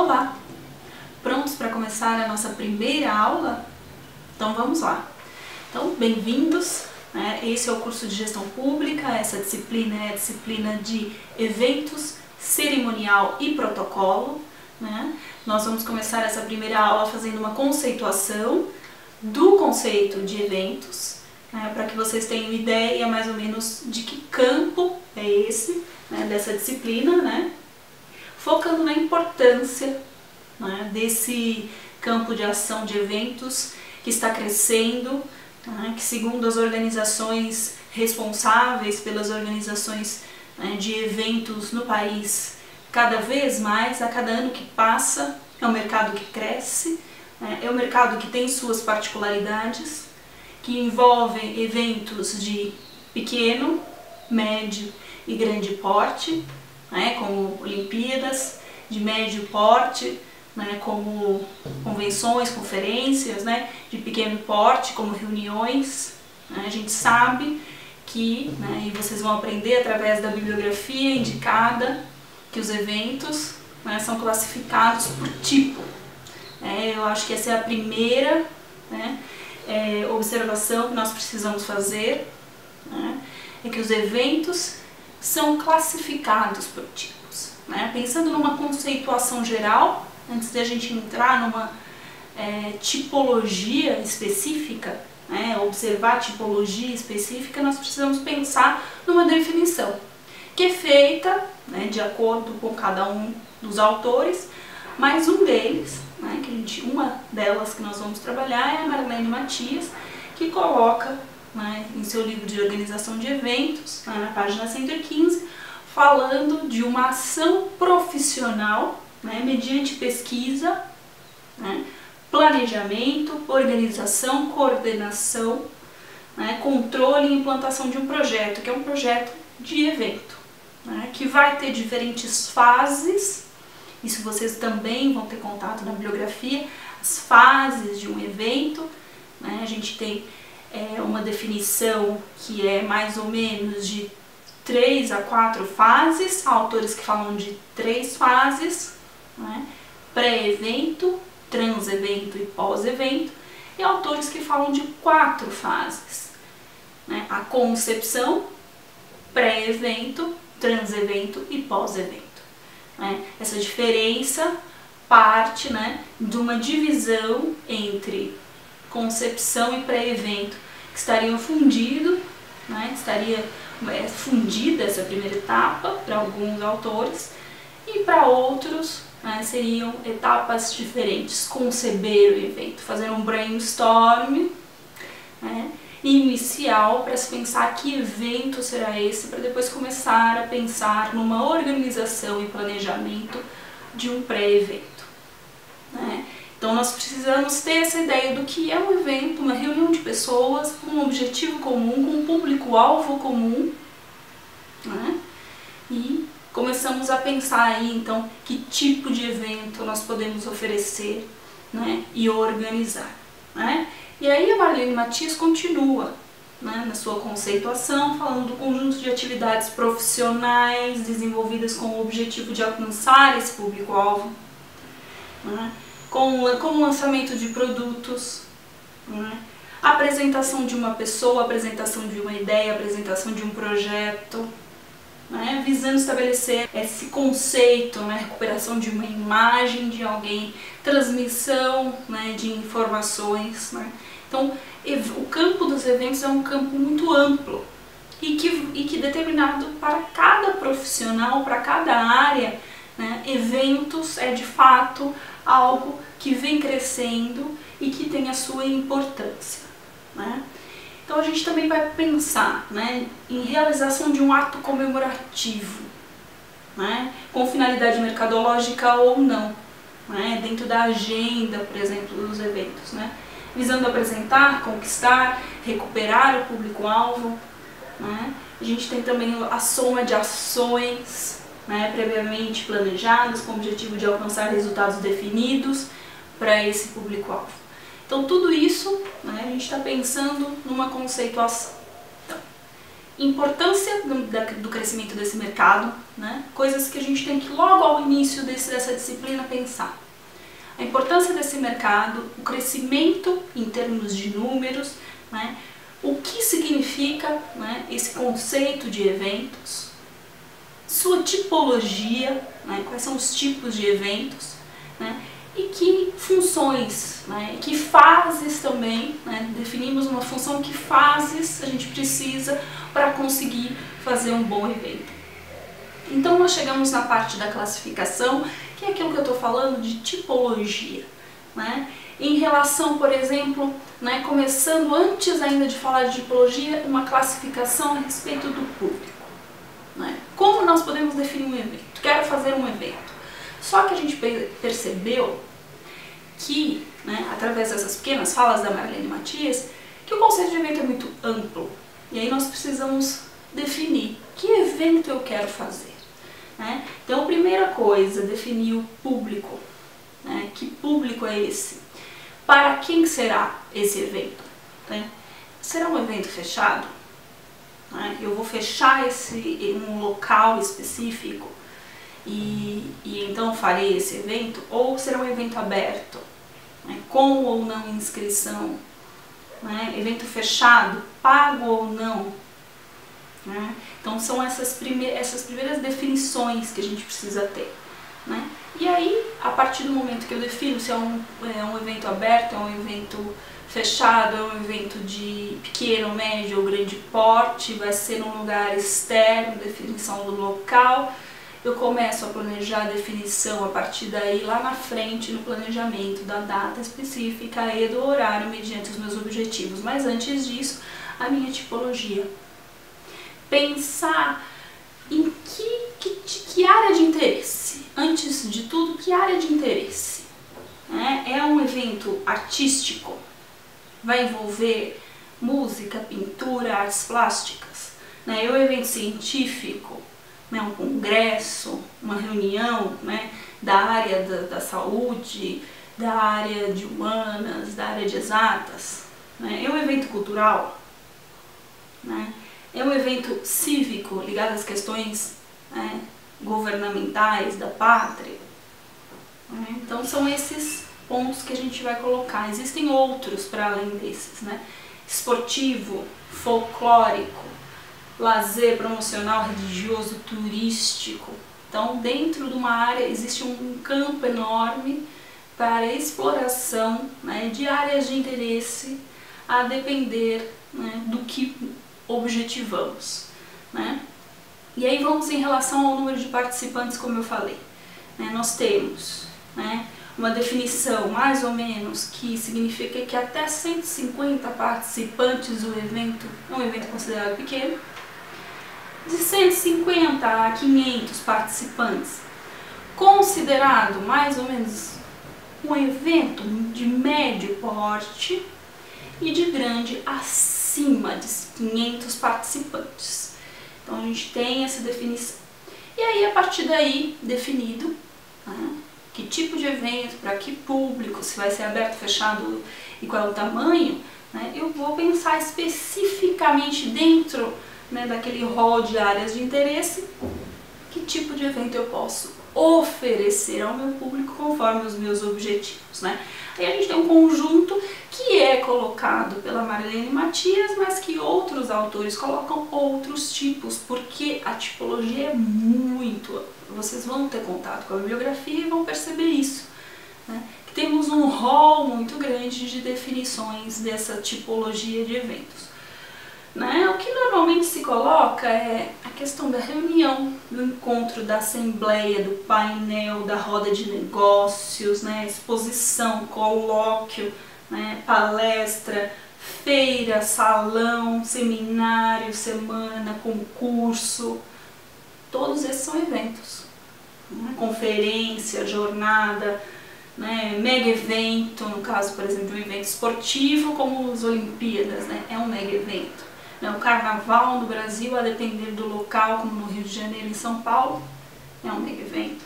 Olá! Prontos para começar a nossa primeira aula? Então vamos lá! Então, bem-vindos! Esse é o curso de Gestão Pública, essa disciplina é a disciplina de Eventos, Cerimonial e Protocolo. Nós vamos começar essa primeira aula fazendo uma conceituação do conceito de eventos, para que vocês tenham ideia mais ou menos de que campo é esse, dessa disciplina, focando na importância desse campo de ação de eventos que está crescendo, que segundo as organizações responsáveis pelas organizações de eventos no país, cada vez mais, a cada ano que passa, é um mercado que cresce, é um mercado que tem suas particularidades, que envolvem eventos de pequeno, médio e grande porte, como Olimpíadas, de médio porte, como convenções, conferências, de pequeno porte, como reuniões. A gente sabe que, e vocês vão aprender através da bibliografia indicada, que os eventos são classificados por tipo. Eu acho que essa é a primeira observação que nós precisamos fazer, é que os eventos são classificados por tipos. Pensando numa conceituação geral, antes de a gente entrar numa tipologia específica, observar a tipologia específica, nós precisamos pensar numa definição, que é feita de acordo com cada um dos autores, mas um deles, uma delas que nós vamos trabalhar é a Marlene Matias, que coloca em seu livro de organização de eventos, na página 115, falando de uma ação profissional, mediante pesquisa, planejamento, organização, coordenação, controle e implantação de um projeto, que é um projeto de evento, que vai ter diferentes fases. Isso vocês também vão ter contato na bibliografia, as fases de um evento. A gente tem uma definição que é mais ou menos de 3 a 4 fases, há autores que falam de 3 fases, pré-evento, trans-evento e pós-evento, e autores que falam de 4 fases, a concepção, pré-evento, trans-evento e pós-evento. Essa diferença parte de uma divisão entre concepção e pré-evento, que estariam fundidos, estaria fundida essa primeira etapa para alguns autores, e para outros seriam etapas diferentes: conceber o evento, fazer um brainstorm inicial para se pensar que evento será esse, para depois começar a pensar numa organização e planejamento de um pré-evento. Então nós precisamos ter essa ideia do que é um evento, uma reunião de pessoas com um objetivo comum, com um público-alvo comum, e começamos a pensar aí então que tipo de evento nós podemos oferecer e organizar. E aí a Marlene Matias continua na sua conceituação, falando do conjunto de atividades profissionais desenvolvidas com o objetivo de alcançar esse público-alvo, como o lançamento de produtos, apresentação de uma pessoa, apresentação de uma ideia, apresentação de um projeto, visando estabelecer esse conceito, recuperação de uma imagem de alguém, transmissão de informações. Então, o campo dos eventos é um campo muito amplo e que determinado para cada profissional, para cada área, eventos é de fato algo que vem crescendo e que tem a sua importância. Então a gente também vai pensar em realização de um ato comemorativo, com finalidade mercadológica ou não, dentro da agenda, por exemplo, dos eventos, visando apresentar, conquistar, recuperar o público-alvo. A gente tem também a soma de ações previamente planejadas com o objetivo de alcançar resultados definidos para esse público-alvo. Então tudo isso a gente está pensando numa conceituação. Então, Importância do crescimento desse mercado, né? Coisas que a gente tem que logo ao início dessa disciplina pensar. A importância desse mercado, o crescimento em termos de números, né? O que significa, né, esse conceito de eventos, sua tipologia, né, quais são os tipos de eventos, né, e que funções, né, que fases também, né, definimos uma função, que fases a gente precisa para conseguir fazer um bom evento. Então nós chegamos na parte da classificação, que é aquilo que eu estou falando de tipologia, né? Em relação, por exemplo, né, começando antes ainda de falar de tipologia, uma classificação a respeito do público. Né? Como nós podemos definir um evento? Quero fazer um evento. Só que a gente percebeu que, né, através dessas pequenas falas da Marlene Matias, que o conceito de evento é muito amplo. E aí nós precisamos definir que evento eu quero fazer. Né? Então, a primeira coisa, definir o público. Né? Que público é esse? Para quem será esse evento? Né? Será um evento fechado? Né? Eu vou fechar um local específico e então farei esse evento? Ou será um evento aberto? Né? Com ou não inscrição? Né? Evento fechado, pago ou não? Né? Então são essas primeiras definições que a gente precisa ter. Né? E aí, a partir do momento que eu defino se é um evento aberto, é um evento fechado, é um evento de pequeno, médio ou grande porte, vai ser num lugar externo, definição do local, eu começo a planejar a definição a partir daí, lá na frente, no planejamento da data específica e do horário, mediante os meus objetivos. Mas antes disso, a minha tipologia. Pensar em que área de interesse. Antes de tudo, que área de interesse? É um evento artístico? Vai envolver música, pintura, artes plásticas? É um evento científico? Um congresso, uma reunião, né, da área da saúde, da área de humanas, da área de exatas? É um evento cultural? É um evento cívico ligado às questões, né, governamentais da pátria? Então são esses pontos que a gente vai colocar. Existem outros para além desses, né? Esportivo, folclórico, lazer, promocional, religioso, turístico. Então, dentro de uma área existe um campo enorme para exploração, né, de áreas de interesse, a depender, né, do que objetivamos. Né? E aí vamos em relação ao número de participantes, como eu falei. Nós temos, né, uma definição mais ou menos que significa que até 150 participantes o evento é um evento considerado pequeno. De 150 a 500 participantes, considerado mais ou menos um evento de médio porte, e de grande acima de 500 participantes. Então a gente tem essa definição. E aí, a partir daí, definido, né, que tipo de evento, para que público, se vai ser aberto, fechado e qual é o tamanho, né, eu vou pensar especificamente dentro, né, daquele rol de áreas de interesse, que tipo de evento eu posso oferecer ao meu público conforme os meus objetivos. Né? Aí a gente tem um conjunto que é colocado pela Marlene Matias, mas que outros autores colocam outros tipos, porque a tipologia é muito ampla. Vocês vão ter contato com a bibliografia e vão perceber isso. Né? Que temos um rol muito grande de definições dessa tipologia de eventos. Né? O que normalmente se coloca é a questão da reunião, do encontro, da assembleia, do painel, da roda de negócios, né? Exposição, colóquio, né? Palestra, feira, salão, seminário, semana, concurso. Todos esses são eventos. Né? Conferência, jornada, né? Mega evento, no caso, por exemplo, de um evento esportivo como as Olimpíadas, né? É um mega evento. O carnaval no Brasil, a depender do local, como no Rio de Janeiro e em São Paulo, é um mega evento.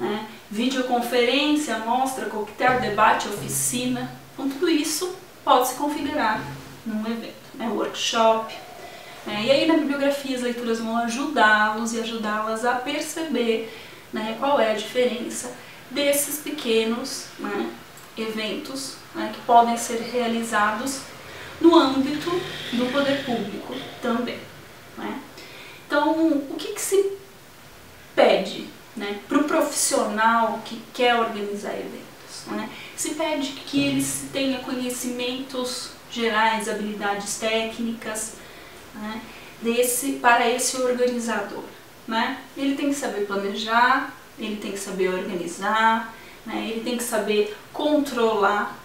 Né? Videoconferência, mostra, coquetel, debate, oficina, então tudo isso pode se configurar num evento. Né? Workshop, E aí na bibliografia as leituras vão ajudá-los e ajudá-las a perceber, né, qual é a diferença desses pequenos, né, eventos, né, que podem ser realizados no âmbito do poder público também. Né? Então, o que se pede, né, para o profissional que quer organizar eventos? Né? Se pede que ele tenha conhecimentos gerais, habilidades técnicas, né, para esse organizador. Né? Ele tem que saber planejar, ele tem que saber organizar, né, ele tem que saber controlar,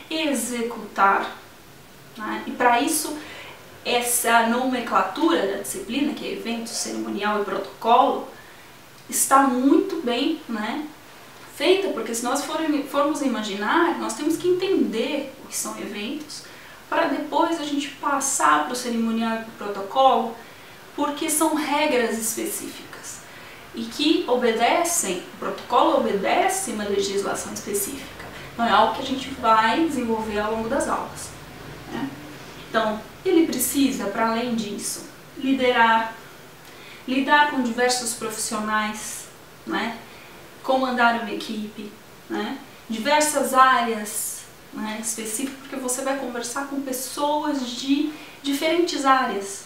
executar. Né? E para isso, essa nomenclatura da disciplina, que é evento, cerimonial e protocolo, está muito bem, né, feita, porque se nós formos imaginar, nós temos que entender o que são eventos, para depois a gente passar para o cerimonial e para o protocolo, porque são regras específicas e que obedecem, o protocolo obedece uma legislação específica, não é algo que a gente vai desenvolver ao longo das aulas. Né? Então, ele precisa, para além disso, lidar com diversos profissionais, né? Comandar uma equipe, né? Diversas áreas, né, específicas, porque você vai conversar com pessoas de diferentes áreas,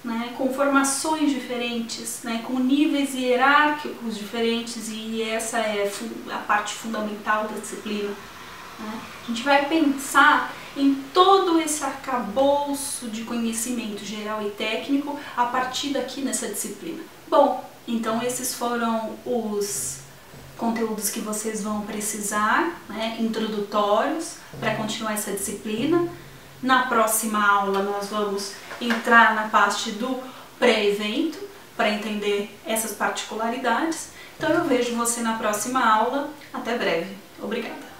né, com formações diferentes, né, com níveis hierárquicos diferentes, e essa é a parte fundamental da disciplina. Né? A gente vai pensar em todo esse arcabouço de conhecimento geral e técnico a partir daqui nessa disciplina. Bom, então esses foram os conteúdos que vocês vão precisar, né, introdutórios, para continuar essa disciplina. Na próxima aula nós vamos entrar na parte do pré-evento, para entender essas particularidades. Então eu vejo você na próxima aula. Até breve. Obrigada.